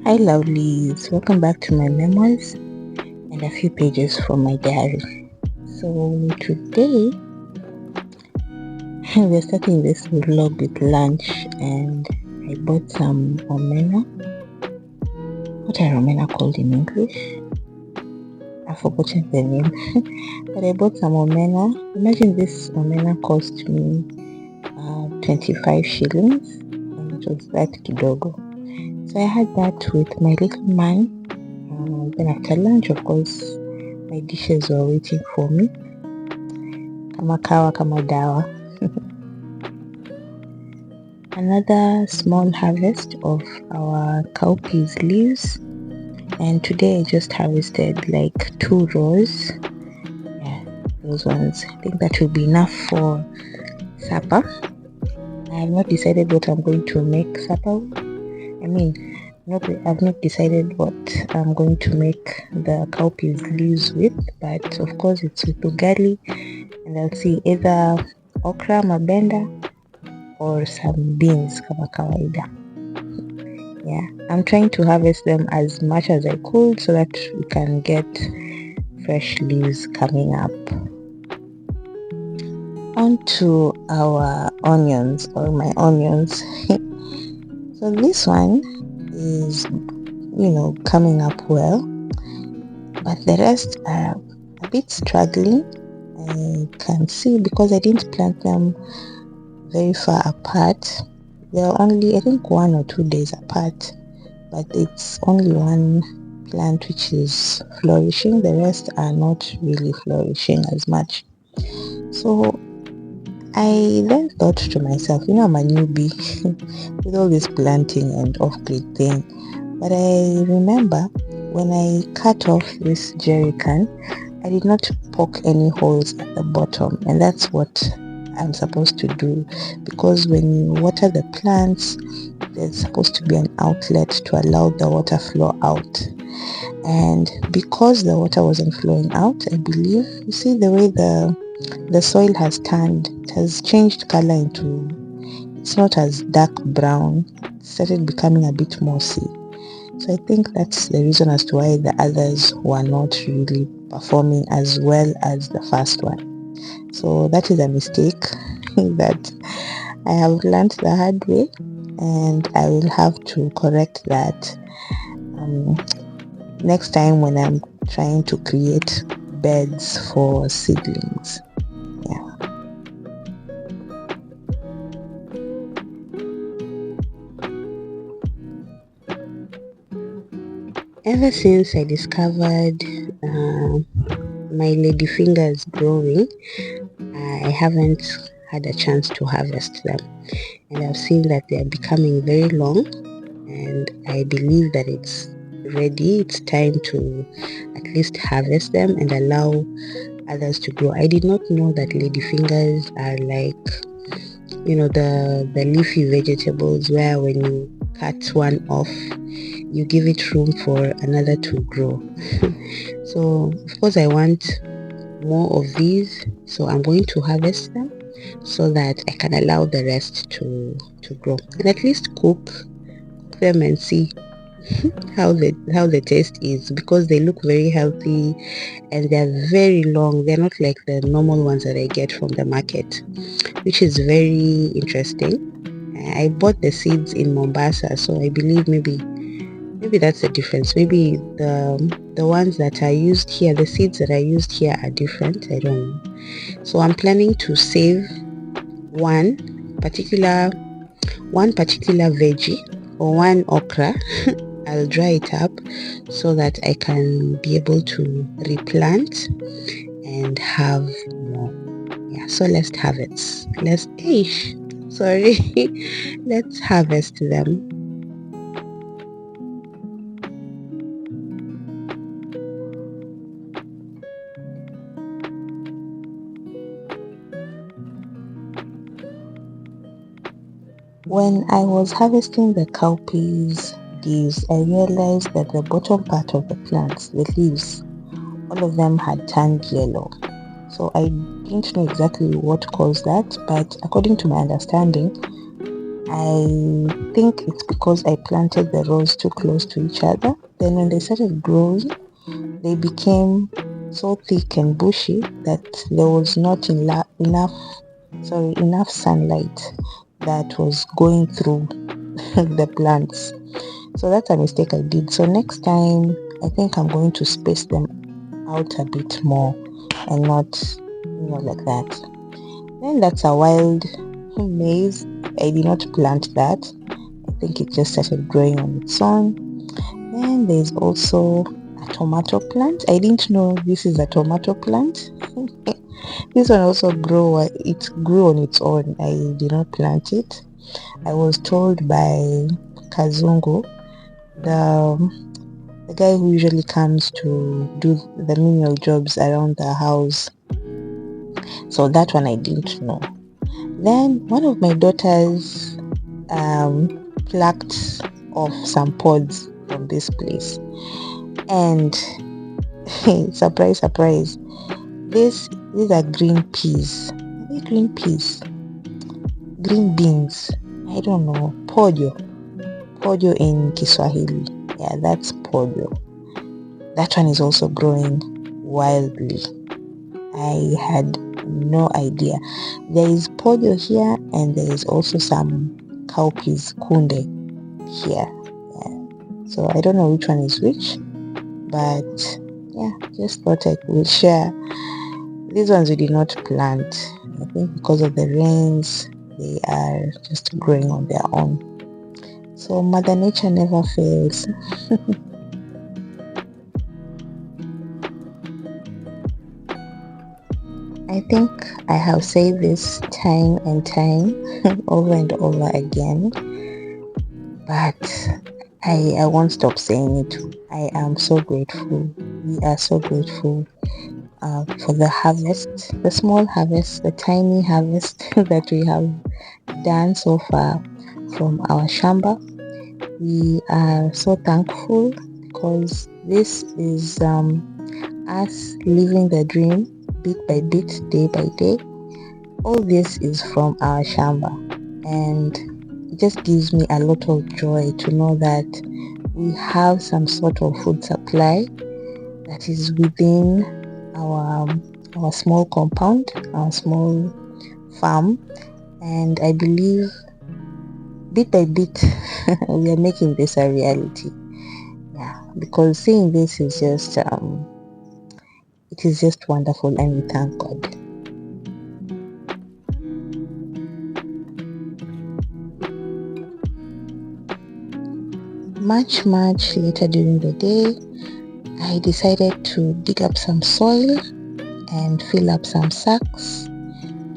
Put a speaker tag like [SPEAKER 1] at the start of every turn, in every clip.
[SPEAKER 1] Hi lovelies, welcome back to my memoirs and a few pages from my diary. So today we're starting this vlog with lunch and I bought some omena. What are omena called in English? I've forgotten the name. But I bought some omena. Imagine this omena cost me 25 shillings and it was that kidogo. So I had that with my little man. Then after lunch, of course, my dishes were waiting for me. Kama kawa, kama dawa. Another small harvest of our cowpeas leaves. And today I just harvested like 2 rows. Yeah, those ones. I think that will be enough for supper. I have not decided what I'm going to make supper. I've not decided what I'm going to make the cowpeas leaves with, but of course it's with ugali, and I'll see either okra, mabenda, or some beans kama kawaida. Yeah, I'm trying to harvest them as much as I could so that we can get fresh leaves coming up. On to our onions, or my onions. So this one is, coming up well, but the rest are a bit struggling. I can see because I didn't plant them very far apart. They're only, I think, 1 or 2 days apart, but it's only one plant which is flourishing. The rest are not really flourishing as much. So I then thought to myself, I'm a newbie with all this planting and off-grid thing. But I remember when I cut off this jerry can, I did not poke any holes at the bottom, and that's what I'm supposed to do, because when you water the plants, there's supposed to be an outlet to allow the water flow out. And because the water wasn't flowing out, I believe, you see the way the soil has turned, it has changed color into, it's not as dark brown, it started becoming a bit mossy. So I think that's the reason as to why the others were not really performing as well as the first one. So that is a mistake that I have learned the hard way, and I will have to correct that next time when I'm trying to create beds for seedlings. Yeah. Ever since I discovered my ladyfingers growing, I haven't had a chance to harvest them, and I've seen that they are becoming very long, and I believe that it's ready. It's time to at least harvest them and allow others to grow. I did not know that ladyfingers are like, the leafy vegetables where when you cut one off, you give it room for another to grow. So of course I want more of these, so I'm going to harvest them so that I can allow the rest to grow and at least cook them and see how the taste is, because they look very healthy and they're very long. They're not like the normal ones that I get from the market, which is very interesting. I bought the seeds in Mombasa, so I believe maybe that's the difference. Maybe the ones that are used here, the seeds that are used here are different. I don't know. So I'm planning to save one particular veggie or one okra. I'll dry it up so that I can be able to replant and have more. Yeah, so let's harvest. Let's harvest them. When I was harvesting the cowpeas leaves, I realized that the bottom part of the plants, the leaves, all of them had turned yellow. So I didn't know exactly what caused that, but according to my understanding, I think it's because I planted the rows too close to each other. Then when they started growing, they became so thick and bushy that there was not enough sunlight that was going through the plants. So that's a mistake I did. So next time, I think I'm going to space them out a bit more and not, like that. Then that's a wild maize. I did not plant that. I think it just started growing on its own. Then there's also a tomato plant. I didn't know this is a tomato plant. This one also grew on its own. I did not plant it. I was told by Kazungu, the guy who usually comes to do the menial jobs around the house. So that one I didn't know. Then one of my daughters plucked off some pods from this place, and surprise, surprise, these are green peas. Are they green peas? Green beans. I don't know. Pojo in Kiswahili. Yeah, that's pojo. That one is also growing wildly. I had no idea. There is pojo here, and there is also some cowpeas kunde here. Yeah. So I don't know which one is which, but yeah, just thought I could share. These ones we did not plant. I think because of the rains, they are just growing on their own. So Mother Nature never fails. I think I have said this time and time over and over again, but I won't stop saying it. I am so grateful. We are so grateful for the harvest, the small harvest, the tiny harvest that we have done so far from our shamba. We are so thankful because this is us living the dream bit by bit, day by day. All this is from our shamba, and it just gives me a lot of joy to know that we have some sort of food supply that is within our small compound, our small farm, and I believe bit by bit we are making this a reality. Yeah, because seeing this is just it is just wonderful, and we thank God. Much later during the day, I decided to dig up some soil and fill up some sacks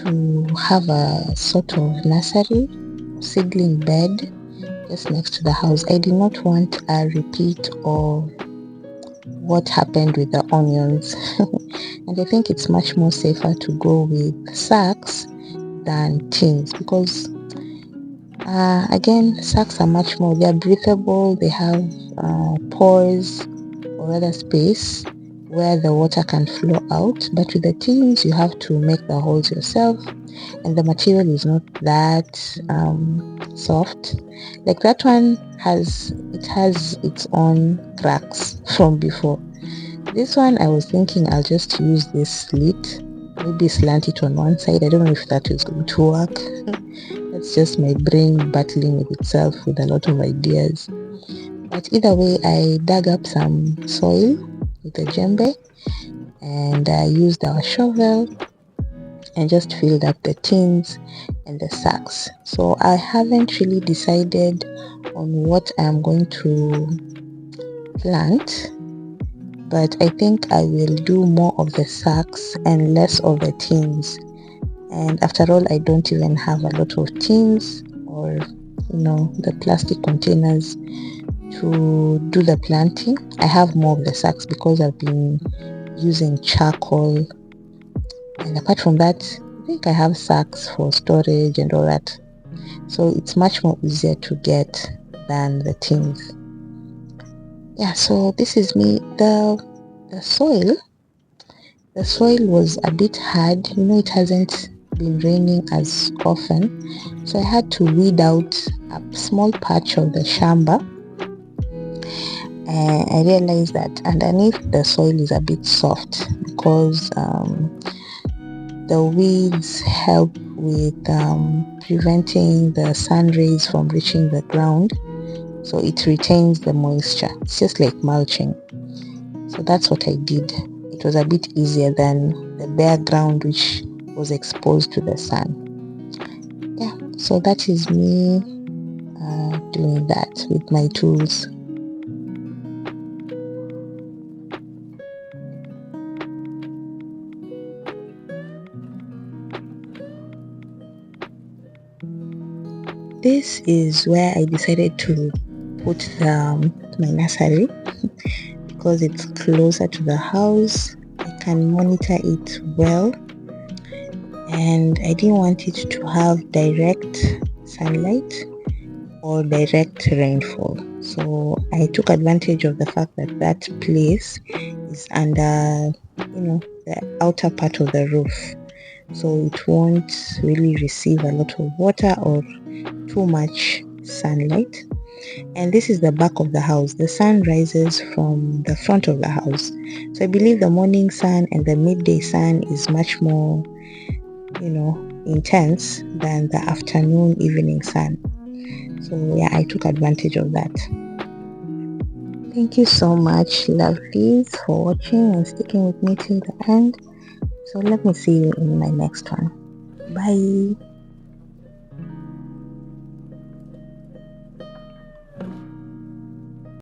[SPEAKER 1] to have a sort of nursery, seedling bed just next to the house. I did not want a repeat of what happened with the onions. And I think it's much more safer to go with sacks than tins because again, sacks are much more, they're breathable, they have pores or rather space where the water can flow out, but with the tins you have to make the holes yourself, and the material is not that soft. Like that one has its own cracks from before. This one I was thinking I'll just use this slit, maybe slant it on one side. I don't know if that is going to work. That's just my brain battling with itself with a lot of ideas. But either way, I dug up some soil with a djembe, and I used our shovel and just filled up the tins and the sacks. So I haven't really decided on what I'm going to plant, but I think I will do more of the sacks and less of the tins. And after all, I don't even have a lot of tins or the plastic containers to do the planting. I have more of the sacks because I've been using charcoal, and apart from that, I think I have sacks for storage and all that, so it's much more easier to get than the tins. Yeah, so this is me. The soil was a bit hard, it hasn't been raining as often, so I had to weed out a small patch of the shamba. And I realized that underneath the soil is a bit soft because the weeds help with preventing the sun rays from reaching the ground, so it retains the moisture. It's just like mulching. So that's what I did. It was a bit easier than the bare ground which was exposed to the sun. Yeah, so that is me doing that with my tools. This is where I decided to put my nursery because it's closer to the house. I can monitor it well, and I didn't want it to have direct sunlight or direct rainfall. So I took advantage of the fact that that place is under, the outer part of the roof. So it won't really receive a lot of water or too much sunlight. And this is the back of the house. The sun rises from the front of the house. So I believe the morning sun and the midday sun is much more, intense than the afternoon, evening sun. So yeah, I took advantage of that. Thank you so much, lovelies, for watching and sticking with me till the end. So let me see you in my next one. Bye.